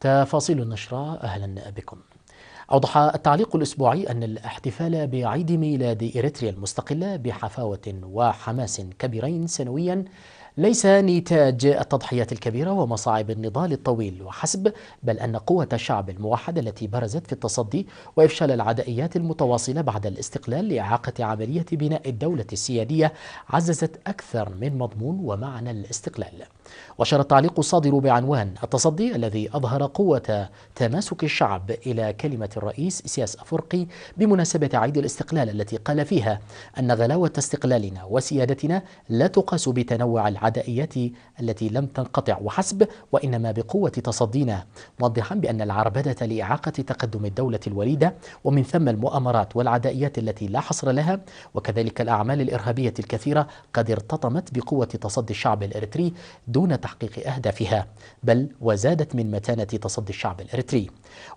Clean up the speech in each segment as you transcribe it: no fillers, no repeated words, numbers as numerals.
تفاصيل النشرة أهلا بكم. أوضح التعليق الأسبوعي أن الاحتفال بعيد ميلاد إريتريا المستقلة بحفاوة وحماس كبيرين سنويا ليس نتاج التضحيات الكبيرة ومصاعب النضال الطويل وحسب، بل أن قوة الشعب الموحدة التي برزت في التصدي وإفشال العدائيات المتواصلة بعد الاستقلال لإعاقة عملية بناء الدولة السيادية عززت أكثر من مضمون ومعنى الاستقلال. وأشار التعليق الصادر بعنوان التصدي الذي أظهر قوة تماسك الشعب إلى كلمة الرئيس إسياس أفورقي بمناسبة عيد الاستقلال التي قال فيها أن غلاوة استقلالنا وسيادتنا لا تقاس بتنوع العدائيات التي لم تنقطع وحسب، وإنما بقوة تصدينا، موضحا بأن العربدة لإعاقة تقدم الدولة الوليدة ومن ثم المؤامرات والعدائيات التي لا حصر لها وكذلك الأعمال الإرهابية الكثيرة قد ارتطمت بقوة تصدي الشعب الإريتري دون تحقيق أهدافها، بل وزادت من متانة تصدي الشعب الإريتري.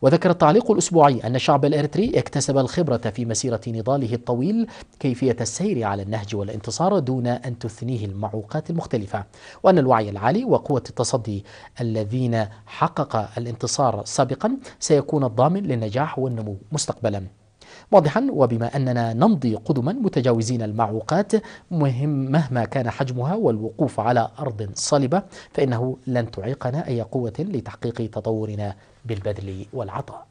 وذكر التعليق الأسبوعي أن الشعب الإريتري اكتسب الخبرة في مسيرة نضاله الطويل كيفية السير على النهج والانتصار دون أن تثنيه المعوقات المختلفة، وأن الوعي العالي وقوة التصدي الذين حقق الانتصار سابقا سيكون الضامن للنجاح والنمو مستقبلا، واضحا وبما أننا نمضي قدما متجاوزين المعوقات مهما كان حجمها والوقوف على أرض صلبة فإنه لن تعيقنا أي قوة لتحقيق تطورنا بالبذل والعطاء.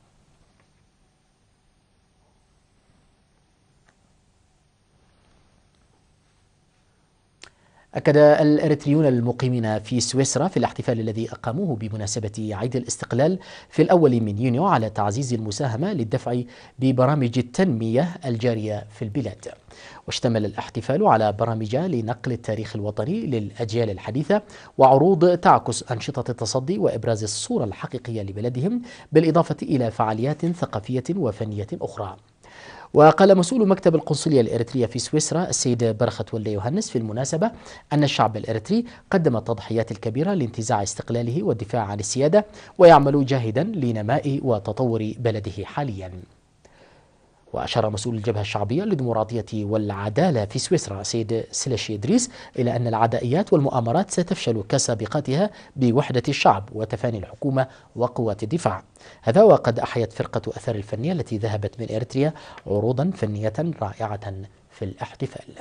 أكد الإريتريون المقيمين في سويسرا في الاحتفال الذي أقاموه بمناسبة عيد الاستقلال في الأول من يونيو على تعزيز المساهمة للدفع ببرامج التنمية الجارية في البلاد. واشتمل الاحتفال على برامج لنقل التاريخ الوطني للأجيال الحديثة وعروض تعكس أنشطة التصدي وإبراز الصورة الحقيقية لبلدهم، بالإضافة إلى فعاليات ثقافية وفنية أخرى. وقال مسؤول مكتب القنصلية الإريترية في سويسرا السيد برخت ولي يوهنس في المناسبة أن الشعب الإريتري قدم التضحيات الكبيرة لانتزاع استقلاله والدفاع عن السيادة ويعمل جاهدا لنماء وتطور بلده حاليا. وأشار مسؤول الجبهة الشعبية للديمقراطية والعدالة في سويسرا سيد سلاشي إدريس إلى أن العدائيات والمؤامرات ستفشل كسابقتها بوحدة الشعب وتفاني الحكومة وقوات الدفاع. هذا وقد أحيت فرقة أثر الفنية التي ذهبت من إريتريا عروضا فنية رائعة في الاحتفال.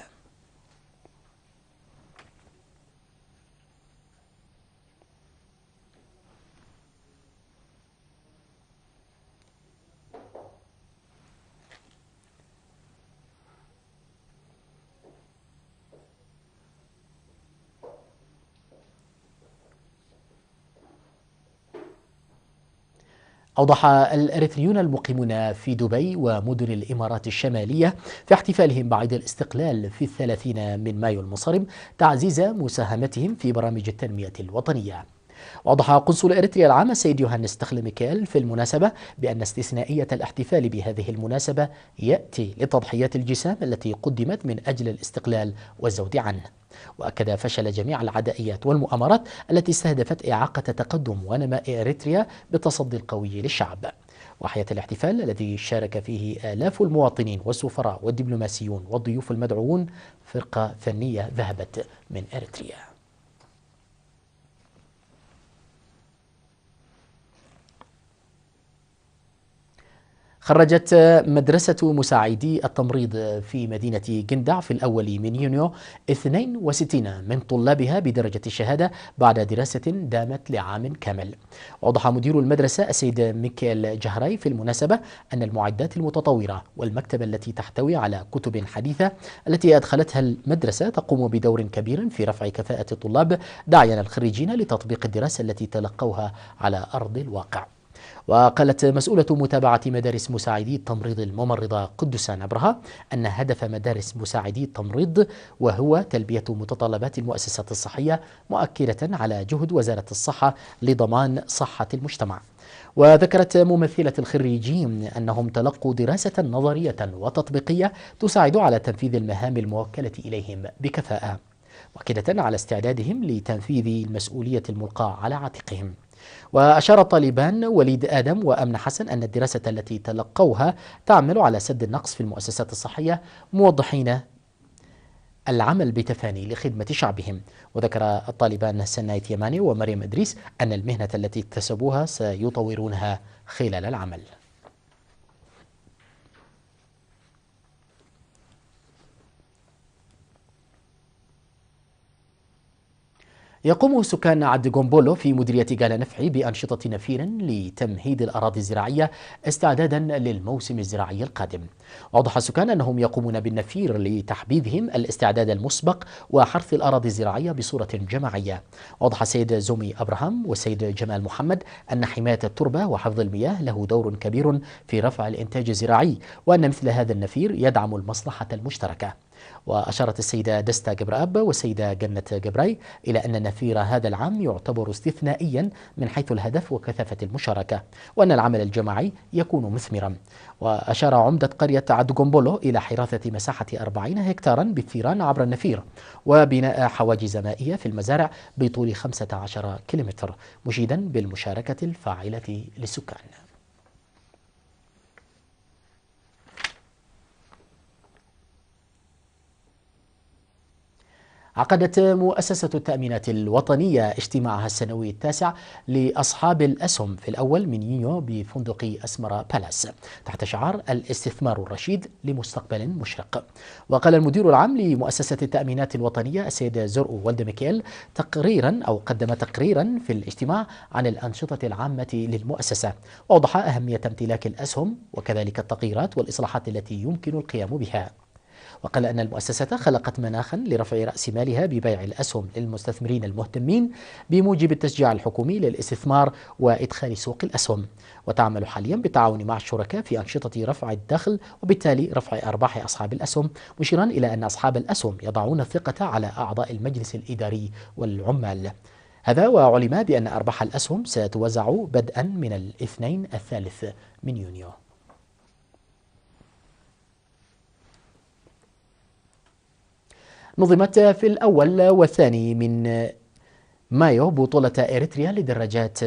أوضح الإريتريون المقيمون في دبي ومدن الإمارات الشمالية في احتفالهم بعيد الاستقلال في 30 من مايو المنصرم تعزيز مساهمتهم في برامج التنمية الوطنية. وأوضح قنصل إريتريا العام السيد يوهانس تخل ميكيل في المناسبة بأن استثنائية الاحتفال بهذه المناسبة يأتي لتضحيات الجسام التي قدمت من أجل الاستقلال والزود عنه. وأكد فشل جميع العدائيات والمؤامرات التي استهدفت إعاقة تقدم ونماء إريتريا بالتصدي القوي للشعب. وحياة الاحتفال الذي شارك فيه آلاف المواطنين والسفراء والدبلوماسيون والضيوف المدعوون فرقة فنية ذهبت من إريتريا. خرجت مدرسة مساعدي التمريض في مدينة جندع في الأول من يونيو 62 من طلابها بدرجة الشهادة بعد دراسة دامت لعام كامل. وأوضح مدير المدرسة السيد ميكيل جهراي في المناسبة أن المعدات المتطورة والمكتبة التي تحتوي على كتب حديثة التي أدخلتها المدرسة تقوم بدور كبير في رفع كفاءة الطلاب، داعيا الخريجين لتطبيق الدراسة التي تلقوها على أرض الواقع. وقالت مسؤولة متابعة مدارس مساعدي التمريض الممرضة قدس نبرها أن هدف مدارس مساعدي التمريض وهو تلبية متطلبات المؤسسات الصحية، مؤكدة على جهد وزارة الصحة لضمان صحة المجتمع. وذكرت ممثلة الخريجين أنهم تلقوا دراسة نظرية وتطبيقية تساعد على تنفيذ المهام الموكلة إليهم بكفاءة، مؤكدة على استعدادهم لتنفيذ المسؤولية الملقاة على عاتقهم. وأشار الطالبان وليد آدم وأمن حسن أن الدراسة التي تلقوها تعمل على سد النقص في المؤسسات الصحية، موضحين العمل بتفاني لخدمة شعبهم. وذكر الطالبان سنايت يماني ومريم إدريس أن المهنة التي اكتسبوها سيطورونها خلال العمل. يقوم سكان عد جومبولو في مديرية جالا نفعي بأنشطة نفير لتمهيد الأراضي الزراعية استعدادا للموسم الزراعي القادم. أوضح السكان أنهم يقومون بالنفير لتحبيذهم الاستعداد المسبق وحرث الأراضي الزراعية بصورة جماعية. أوضح السيد زومي أبراهام والسيد جمال محمد أن حماية التربة وحفظ المياه له دور كبير في رفع الإنتاج الزراعي، وأن مثل هذا النفير يدعم المصلحة المشتركة. وأشارت السيدة دستا جبراب والسيدة جنة جبراي إلى أن نفير هذا العام يعتبر استثنائيا من حيث الهدف وكثافة المشاركة، وأن العمل الجماعي يكون مثمرا. وأشار عمدة قرية عد جومبولو إلى حراثة مساحة 40 هكتارا بالثيران عبر النفير، وبناء حواجز مائية في المزارع بطول 15 كيلومتر، مشيدا بالمشاركة الفاعلة للسكان. عقدت مؤسسة التأمينات الوطنية اجتماعها السنوي التاسع لأصحاب الأسهم في الأول من يونيو بفندق أسمرا بالاس تحت شعار الاستثمار الرشيد لمستقبل مشرق. وقال المدير العام لمؤسسة التأمينات الوطنية السيد زرقو والد ميكيل قدم تقريرا في الاجتماع عن الأنشطة العامة للمؤسسة، وأوضح أهمية امتلاك الأسهم وكذلك التغييرات والإصلاحات التي يمكن القيام بها. وقال أن المؤسسة خلقت مناخا لرفع رأس مالها ببيع الأسهم للمستثمرين المهتمين بموجب التشجيع الحكومي للاستثمار وإدخال سوق الأسهم، وتعمل حاليا بالتعاون مع الشركاء في أنشطة رفع الدخل وبالتالي رفع أرباح أصحاب الأسهم، مشيرا إلى أن أصحاب الأسهم يضعون الثقة على أعضاء المجلس الإداري والعمال. هذا وعلم بأن أرباح الأسهم ستوزع بدءا من الاثنين الثالث من يونيو. نظمت في الأول والثاني من مايو بطولة إريتريا لدراجات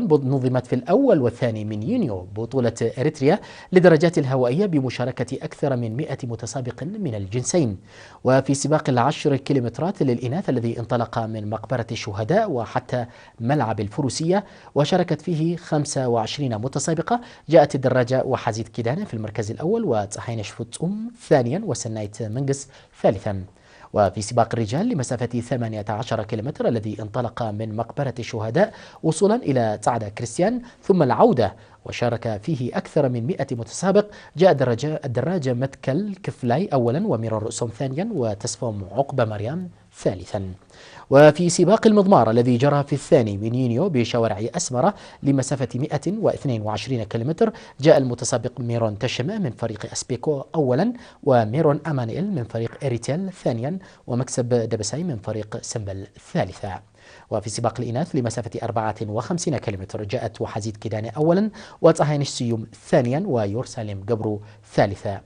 نظمت في الأول والثاني من يونيو بطولة إريتريا لدراجات الهوائية بمشاركة أكثر من 100 متسابق من الجنسين. وفي سباق 10 كيلومترات للإناث الذي انطلق من مقبرة الشهداء وحتى ملعب الفروسية وشاركت فيه 25 متسابقة، جاءت الدراجة وحزيد كيدانا في المركز الأول وتسحينش فوتسوم ثانيا وسنايت منقس ثالثا. وفي سباق الرجال لمسافة 18 كيلومتر الذي انطلق من مقبرة الشهداء وصولا إلى تعدى كريستيان ثم العودة وشارك فيه أكثر من 100 متسابق، جاء الدراجة متكل كفلاي أولا وميران رؤسوم ثانيا وتسفوم عقبة مريم ثالثا. وفي سباق المضمار الذي جرى في الثاني من يونيو بشوارع أسمرة لمسافة 122 كيلومتر، جاء المتسابق ميرون تشما من فريق أسبيكو أولا وميرون أمانيل من فريق إريتيل ثانيا ومكسب دبساي من فريق سمبل ثالثا. وفي سباق الإناث لمسافة 54 كيلومتر جاءت وحزيد كيداني أولا وتسحينش سيوم ثانيا ويورسالم قبرو ثالثا.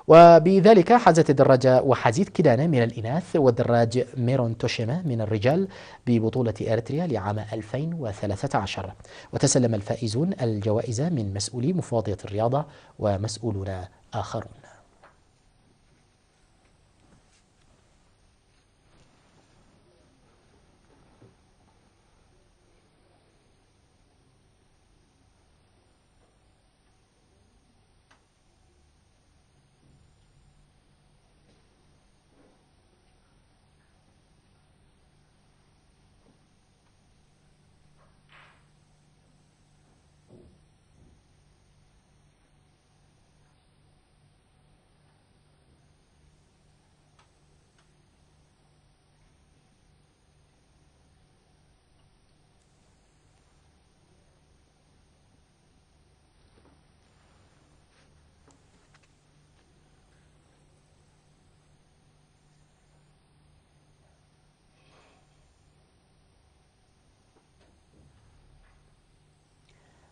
وبذلك حازت الدراجة وحزيد كيدانا من الإناث والدراج ميرون توشيما من الرجال ببطولة إريتريا لعام 2013. وتسلم الفائزون الجوائز من مسؤولي مفوضية الرياضة ومسؤولون آخرون.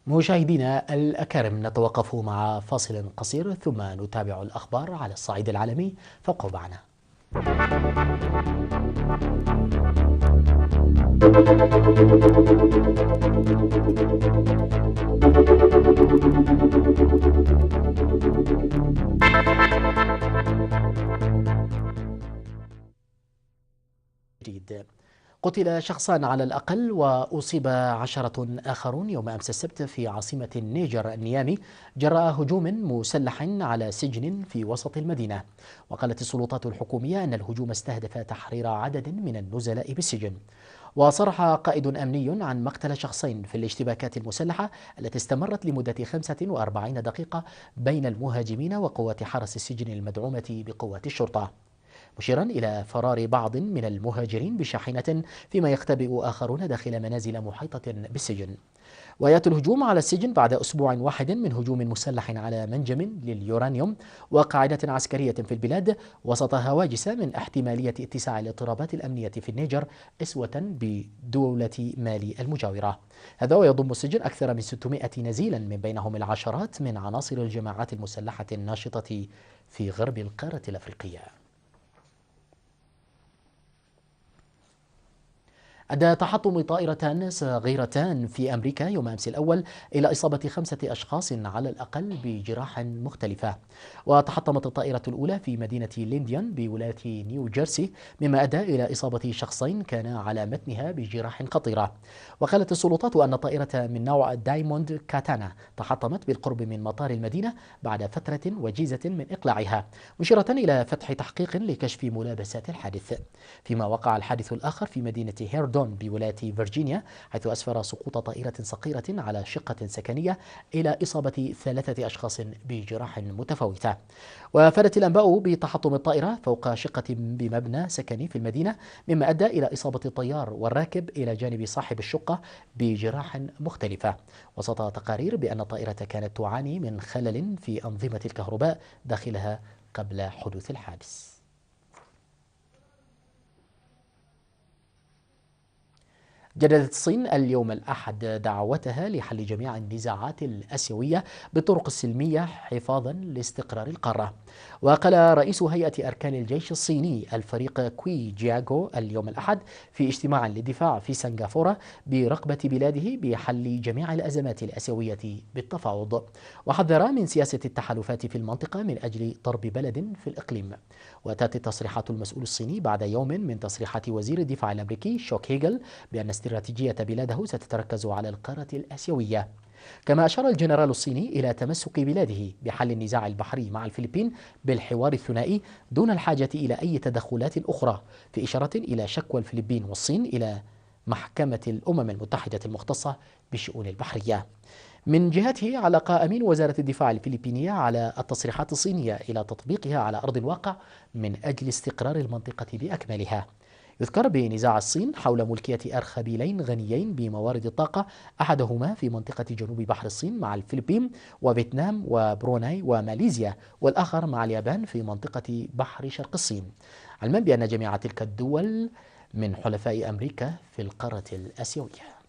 مشاهدينا الأكارم، نتوقف مع فاصل قصير ثم نتابع الأخبار على الصعيد العالمي، فابقوا معنا. قتل شخصان على الأقل وأصيب 10 آخرون يوم أمس السبت في عاصمة النيجر نيامي جراء هجوم مسلح على سجن في وسط المدينة. وقالت السلطات الحكومية أن الهجوم استهدف تحرير عدد من النزلاء بالسجن. وصرح قائد أمني عن مقتل شخصين في الاشتباكات المسلحة التي استمرت لمدة 45 دقيقة بين المهاجمين وقوات حرس السجن المدعومة بقوات الشرطة، مشيرا إلى فرار بعض من المهاجرين بشاحنة، فيما يختبئ آخرون داخل منازل محيطة بالسجن. ويأتي الهجوم على السجن بعد أسبوع واحد من هجوم مسلح على منجم لليورانيوم وقاعدة عسكرية في البلاد، وسط هواجس من احتمالية اتساع الاضطرابات الأمنية في النيجر أسوة بدولة مالي المجاورة. هذا ويضم السجن أكثر من 600 نزيلا، من بينهم العشرات من عناصر الجماعات المسلحة الناشطة في غرب القارة الأفريقية. أدى تحطم طائرتان صغيرتان في أمريكا يوم أمس الأول إلى إصابة 5 أشخاص على الأقل بجراح مختلفة. وتحطمت الطائرة الأولى في مدينة لينديان بولاية نيو جيرسي، مما أدى إلى إصابة شخصين كانا على متنها بجراح خطيرة. وقالت السلطات أن طائرة من نوع دايموند كاتانا تحطمت بالقرب من مطار المدينة بعد فترة وجيزة من إقلاعها، مشيرة إلى فتح تحقيق لكشف ملابسات الحادث. فيما وقع الحادث الآخر في مدينة هيردون بولاية فيرجينيا، حيث أسفر سقوط طائرة صغيرة على شقة سكنية إلى إصابة 3 أشخاص بجراح متفاوتة. وافادت الأنباء بتحطم الطائرة فوق شقة بمبنى سكني في المدينة، مما أدى إلى إصابة الطيار والراكب إلى جانب صاحب الشقة بجراح مختلفة، وسط تقارير بأن الطائرة كانت تعاني من خلل في أنظمة الكهرباء داخلها قبل حدوث الحادث. جددت الصين اليوم الأحد دعوتها لحل جميع النزاعات الآسيوية بالطرق السلمية حفاظا لاستقرار القارة. وقال رئيس هيئة أركان الجيش الصيني الفريق كوي جياغو اليوم الأحد في اجتماع للدفاع في سنغافورة برغبة بلاده بحل جميع الأزمات الآسيوية بالتفاوض، وحذر من سياسة التحالفات في المنطقة من أجل ضرب بلد في الإقليم. وتأتي تصريحات المسؤول الصيني بعد يوم من تصريحات وزير الدفاع الأمريكي شوك هيغل بأن استراتيجية بلاده ستتركز على القارة الآسيوية. كما أشار الجنرال الصيني إلى تمسك بلاده بحل النزاع البحري مع الفلبين بالحوار الثنائي دون الحاجة إلى أي تدخلات أخرى، في إشارة إلى شكوى الفلبين والصين إلى محكمة الأمم المتحدة المختصة بالشؤون البحرية. من جهته علق أمين وزارة الدفاع الفلبينية على التصريحات الصينية إلى تطبيقها على أرض الواقع من أجل استقرار المنطقة بأكملها. يذكر بنزاع الصين حول ملكية أرخبيلين غنيين بموارد الطاقة، أحدهما في منطقة جنوب بحر الصين مع الفلبين وفيتنام وبروناي وماليزيا، والآخر مع اليابان في منطقة بحر شرق الصين، علما بأن جميع تلك الدول من حلفاء أمريكا في القارة الآسيوية.